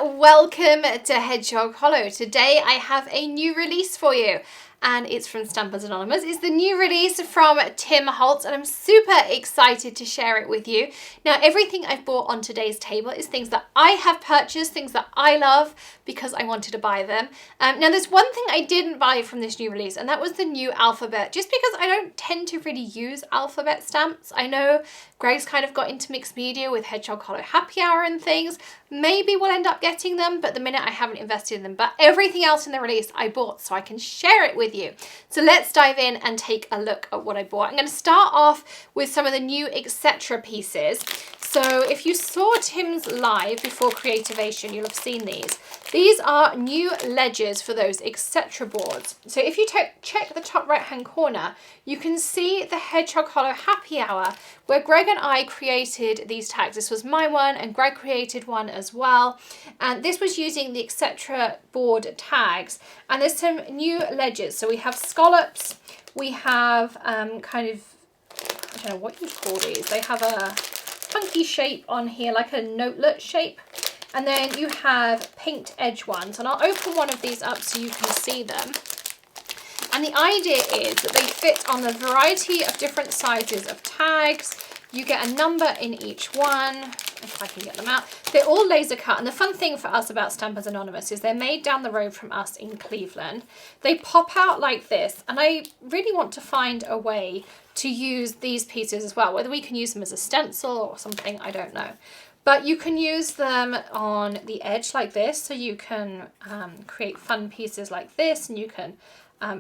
welcome to Hedgehog Hollow. Today I have a new release for you and it's from Stampers Anonymous. It's the new release from Tim Holtz and I'm super excited to share it with you. Now everything I've bought on today's table is things that I have purchased, things that I love because I wanted to buy them. Now there's one thing I didn't buy from this new release and that was the new alphabet, just because I don't tend to really use alphabet stamps. I know Greg's kind of got into mixed media with Hedgehog Hollow Happy Hour and things. Maybe we'll end up getting them, but at the minute I haven't invested in them. But everything else in the release I bought so I can share it with you. So let's dive in and take a look at what I bought. I'm going to start off with some of the new etc. pieces. So if you saw Tim's live before Creativation, you'll have seen these. These are new ledgers for those etc. boards. So if you check the top right hand corner, you can see the Hedgehog Hollow Happy Hour where Greg and I created these tags. This was my one and Greg created one as well. And this was using the etc. board tags. And there's some new ledgers. So we have scallops, we have kind of, I don't know what you call these. They have a funky shape on here, like a notelet shape. And then you have paint edge ones. And I'll open one of these up so you can see them. And the idea is that they fit on a variety of different sizes of tags. You get a number in each one, if I can get them out. They're all laser cut. And the fun thing for us about Stampers Anonymous is they're made down the road from us in Cleveland. They pop out like this. And I really want to find a way to use these pieces as well. Whether we can use them as a stencil or something, I don't know. But you can use them on the edge like this. So you can create fun pieces like this and you can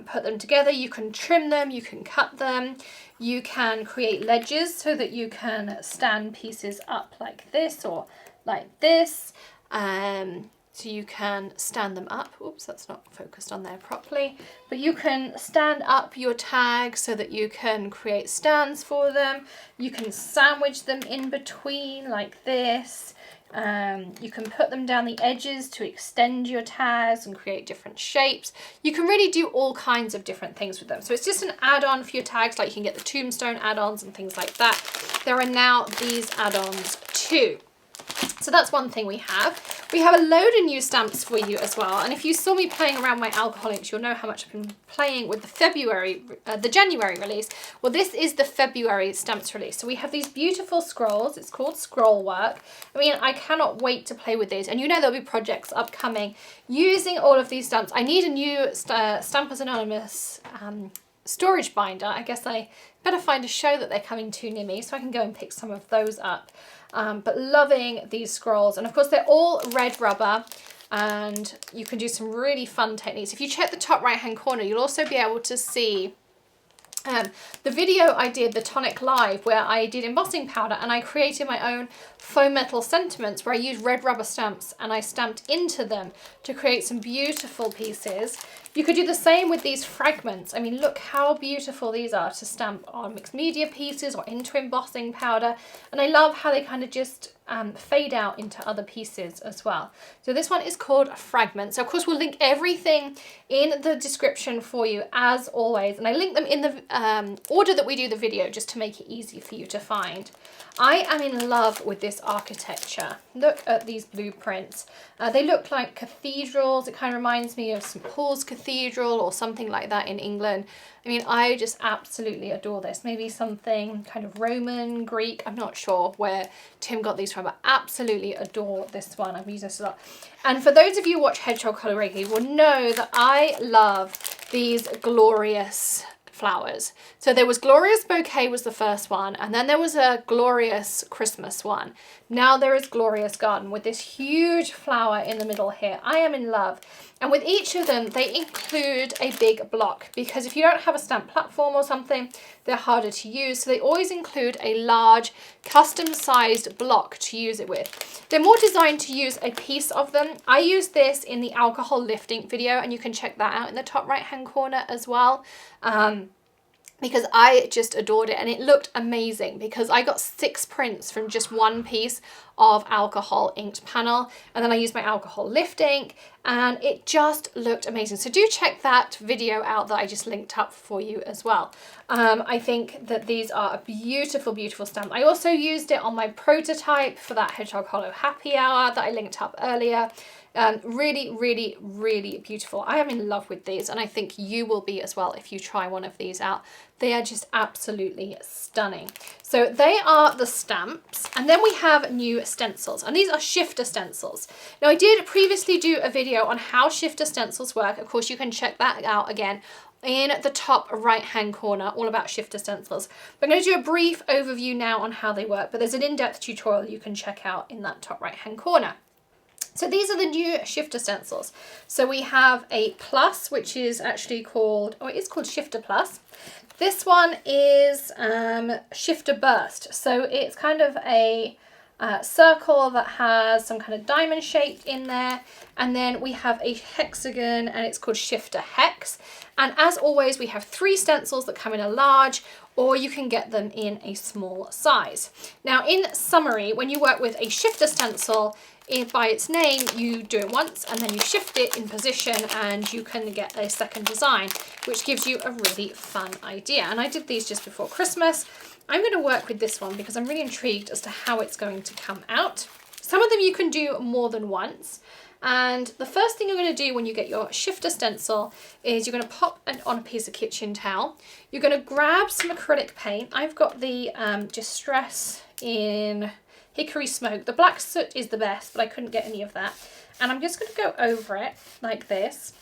put them together. You can trim them, you can cut them. You can create ledges so that you can stand pieces up like this or like this. So you can stand them up. Oops, that's not focused on there properly. But you can stand up your tags so that you can create stands for them. You can sandwich them in between like this. You can put them down the edges to extend your tags and create different shapes. You can really do all kinds of different things with them. So it's just an add-on for your tags, like you can get the tombstone add-ons and things like that. There are now these add-ons too. So that's one thing we have. We have a load of new stamps for you as well. And if you saw me playing around my alcoholics, you'll know how much I've been playing with the January release. Well, this is the February stamps release. So we have these beautiful scrolls. It's called Scrollwork. I mean, I cannot wait to play with these. And you know there'll be projects upcoming using all of these stamps. I need a new Stampers Anonymous storage binder. I guess I better find a show that they're coming to near me so I can go and pick some of those up. But loving these scrolls, and of course they're all red rubber and you can do some really fun techniques. If you check the top right hand corner, you'll also be able to see the video I did, the Tonic Live, where I did embossing powder and I created my own foam metal sentiments where I used red rubber stamps and I stamped into them to create some beautiful pieces. You could do the same with these fragments. I mean, look how beautiful these are to stamp on mixed media pieces or into embossing powder. And I love how they kind of just fade out into other pieces as well. So this one is called Fragments. So of course we'll link everything in the description for you as always. And I link them in the order that we do the video just to make it easy for you to find. I am in love with this architecture. Look at these blueprints. They look like cathedrals. It kind of reminds me of St. Paul's Cathedral or something like that in England. I mean, I just absolutely adore this. Maybe something kind of Roman, Greek, I'm not sure where Tim got these from, but absolutely adore this one. I've used this a lot. And for those of you who watch Hedgehog Hollow regularly will know that I love these glorious flowers. So there was Glorious Bouquet was the first one, and then there was a Glorious Christmas one. Now there is Glorious Garden with this huge flower in the middle here. I am in love. And with each of them, they include a big block because if you don't have a stamp platform or something, they're harder to use. So they always include a large custom-sized block to use it with. They're more designed to use a piece of them. I used this in the alcohol lifting video and you can check that out in the top right-hand corner as well. because I just adored it, and it looked amazing because I got 6 prints from just one piece of alcohol inked panel, and then I used my alcohol lift ink, and it just looked amazing. So do check that video out that I just linked up for you as well. I think that these are a beautiful, beautiful stamp. I also used it on my prototype for that Hedgehog Hollow Happy Hour that I linked up earlier. Really, really, really beautiful. I am in love with these, and I think you will be as well if you try one of these out. They are just absolutely stunning. So they are the stamps, and then we have new stencils, and these are Shifter Stencils. Now I did previously do a video on how Shifter Stencils work. Of course, you can check that out again in the top right hand corner, all about Shifter Stencils. But I'm going to do a brief overview now on how they work, but there's an in-depth tutorial you can check out in that top right hand corner. So these are the new Shifter Stencils. So we have a plus, which is actually called, oh, it is called Shifter Plus. This one is Shifter Burst. So it's kind of a circle that has some kind of diamond shaped in there. And then we have a hexagon, and it's called Shifter Hex. And as always, we have 3 stencils that come in a large, or you can get them in a small size. Now, in summary, when you work with a Shifter Stencil, by its name, you do it once and then you shift it in position and you can get a second design, which gives you a really fun idea. And I did these just before Christmas. I'm going to work with this one because I'm really intrigued as to how it's going to come out. Some of them you can do more than once. And the first thing you're going to do when you get your Shifter stencil is you're going to pop it on a piece of kitchen towel. You're going to grab some acrylic paint. I've got the Distress in Hickory Smoke. The black soot is the best, but I couldn't get any of that. And I'm just going to go over it like this.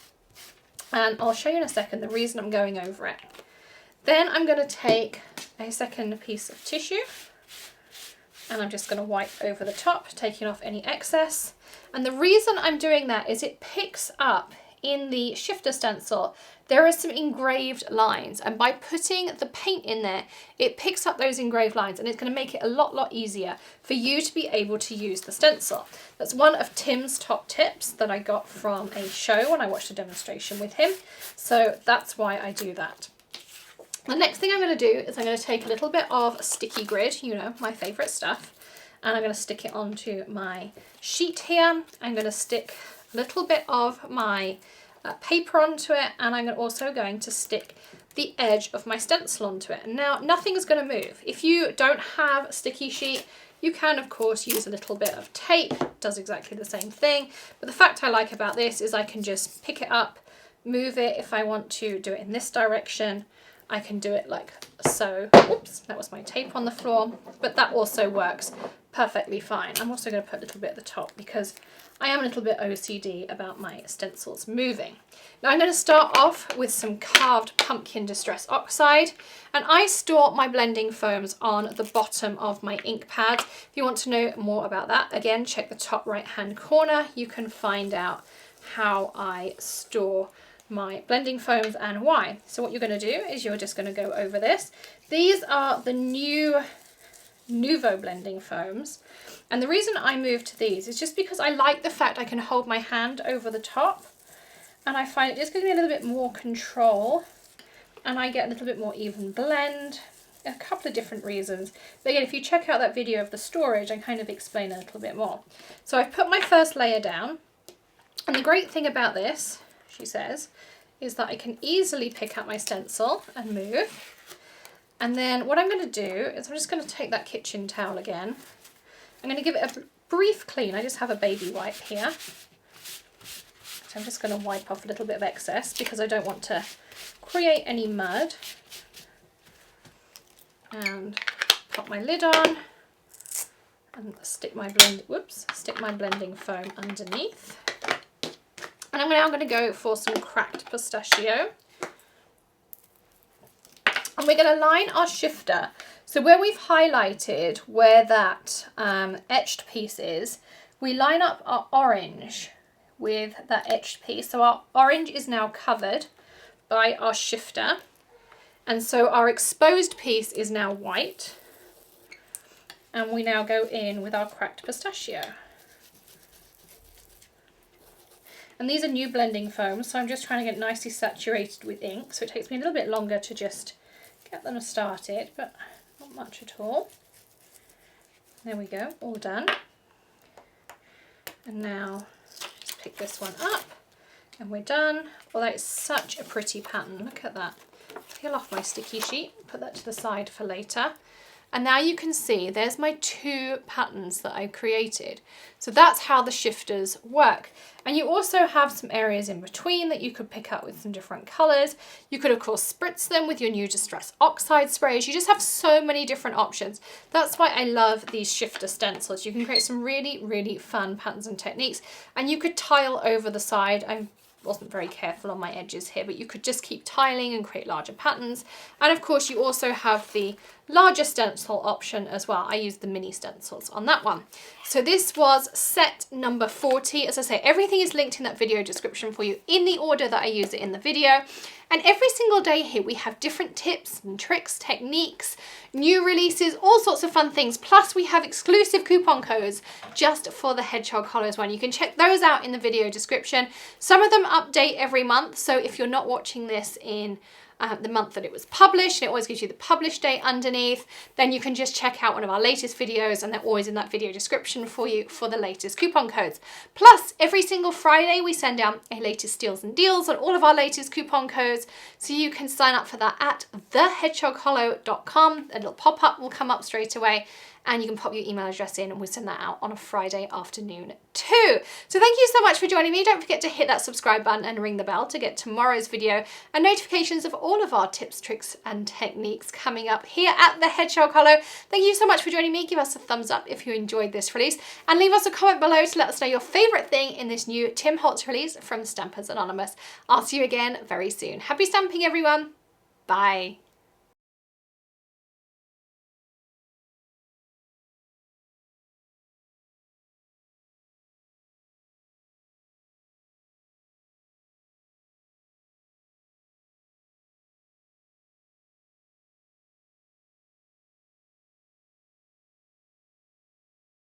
And I'll show you in a second the reason I'm going over it. Then I'm going to take a second piece of tissue, and I'm just going to wipe over the top, taking off any excess. And the reason I'm doing that is it picks up in the Shifter stencil, there are some engraved lines, and by putting the paint in there, it picks up those engraved lines, and it's going to make it a lot easier for you to be able to use the stencil. That's one of Tim's top tips that I got from a show when I watched a demonstration with him. So that's why I do that. The next thing I'm going to do is I'm going to take a little bit of sticky grid, you know, my favourite stuff, and I'm going to stick it onto my sheet here. I'm going to stick a little bit of my paper onto it, and I'm also going to stick the edge of my stencil onto it. And now nothing is going to move. If you don't have a sticky sheet, you can of course use a little bit of tape. It does exactly the same thing. But the fact I like about this is I can just pick it up, move it. If I want to do it in this direction, I can do it like so. Oops, that was my tape on the floor, but that also works perfectly fine. I'm also going to put a little bit at the top because I am a little bit OCD about my stencils moving. Now I'm going to start off with some carved pumpkin distress oxide, and I store my blending foams on the bottom of my ink pad. If you want to know more about that, again, check the top right hand corner. You can find out how I store my blending foams and why. So what you're going to do is you're just going to go over this. These are the new Nouveau blending foams, and the reason I moved to these is just because I like the fact I can hold my hand over the top, and I find it just gives me a little bit more control, and I get a little bit more even blend. A couple of different reasons, but again, if you check out that video of the storage, I kind of explain a little bit more. So I've put my first layer down, and the great thing about this, she says, is that I can easily pick up my stencil and move. And then what I'm going to do is I'm just going to take that kitchen towel again. I'm going to give it a brief clean. I just have a baby wipe here. So I'm just going to wipe off a little bit of excess because I don't want to create any mud. And pop my lid on and stick my blending foam underneath. And I'm now going to go for some cracked pistachio. And we're going to line our shifter. So where we've highlighted where that etched piece is, we line up our orange with that etched piece. So our orange is now covered by our shifter. And so our exposed piece is now white. And we now go in with our cracked pistachio. And these are new blending foams, so I'm just trying to get nicely saturated with ink. So it takes me a little bit longer to just get them started, but not much at all. There we go, all done. And now just pick this one up and we're done. Although it's such a pretty pattern, look at that. Peel off my sticky sheet, put that to the side for later. And now you can see there's my 2 patterns that I created. So that's how the shifters work. And you also have some areas in between that you could pick up with some different colours. You could of course spritz them with your new Distress Oxide sprays. You just have so many different options. That's why I love these shifter stencils. You can create some really, really fun patterns and techniques. And you could tile over the side. I wasn't very careful on my edges here, but you could just keep tiling and create larger patterns. And of course you also have the larger stencil option as well. I used the mini stencils on that one. So this was set number 40. As I say, everything is linked in that video description for you in the order that I use it in the video. And every single day here we have different tips and tricks, techniques, new releases, all sorts of fun things. Plus we have exclusive coupon codes just for the Hedgehog Hollows one. You can check those out in the video description. Some of them update every month. So if you're not watching this in the month that it was published, and it always gives you the publish date underneath, then you can just check out one of our latest videos and they're always in that video description for you for the latest coupon codes. Plus, every single Friday we send out a latest steals and deals on all of our latest coupon codes, so you can sign up for that at thehedgehoghollow.com. A little pop-up will come up straight away and you can pop your email address in and we send that out on a Friday afternoon too. So thank you so much for joining me. Don't forget to hit that subscribe button and ring the bell to get tomorrow's video and notifications of all of our tips, tricks and techniques coming up here at the Hedgehog Hollow. Thank you so much for joining me. Give us a thumbs up if you enjoyed this release and leave us a comment below to let us know your favorite thing in this new Tim Holtz release from Stampers Anonymous. I'll see you again very soon. Happy stamping everyone. Bye.